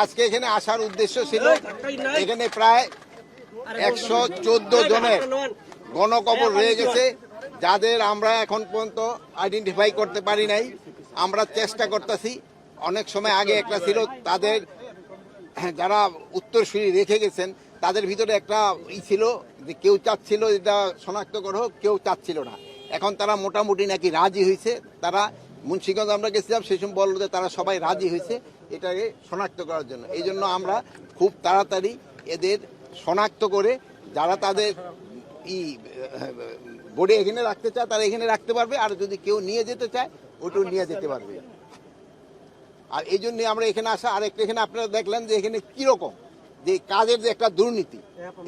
আজকে এখানে আসার উদ্দেশ্য ছিল, এখানে প্রায় 114 জনের গণকবর রয়ে গেছে, যাদের আমরা এখন পর্যন্ত আইডেন্টিফাই করতে পারি নাই। আমরা চেষ্টা করতেছি। অনেক সময় আগে একটা ছিল, তাদের যারা উত্তরসূরি রেখে গেছেন তাদের ভিতরে একটা ছিল যে কেউ চাচ্ছিল এটা শনাক্ত করো, কেউ চাচ্ছিল না। এখন তারা মোটামুটি নাকি রাজি হয়েছে। তারা মুন্সিগঞ্জ আমরা গেছিলাম, সেই সময় বললো যে তারা সবাই রাজি হয়েছে এটাকে শনাক্ত করার জন্য। এই জন্য আমরা খুব তাড়াতাড়ি এদের শনাক্ত করে যারা তাদের বোর্ডে এখানে রাখতে চায় তারা এখানে রাখতে পারবে, আর যদি কেউ নিয়ে যেতে চায় ওটাও নিয়ে যেতে পারবে। আর এই জন্য আমরা এখানে আসা। আর একটা এখানে আপনারা দেখলেন যে এখানে কিরকম যে কাজের যে একটা দুর্নীতি,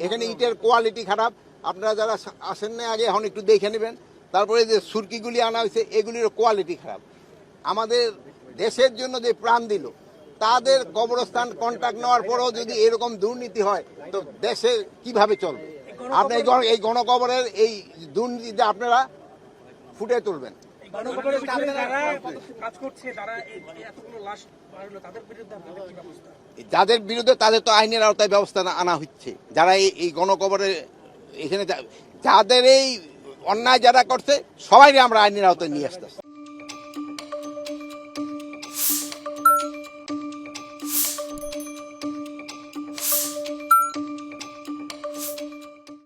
এখানে ইটের কোয়ালিটি খারাপ। আপনারা যারা আসেন না আগে এখন একটু দেখে নেবেন। তারপরে যে সুরকিগুলি আনা হয়েছে এগুলির কোয়ালিটি খারাপ। আমাদের দেশের জন্য যে প্রাণ দিল, তাদের কবরস্থান কন্ট্রাক্ট নেওয়ার পরেও যদি এরকম দুর্নীতি হয় তো দেশে কিভাবে চলবে? আপনি এই গণকবরের এই দুর্নীতিটা আপনারা ফুটে তুলবেন। যাদের বিরুদ্ধে তাদের তো আইনের আওতায় ব্যবস্থা আনা হচ্ছে। যারা এই গণকবরের এখানে যাদের এই অন্যায় যারা করছে সবাই আমরা আইনের আওতায় নিয়ে আসতেছি।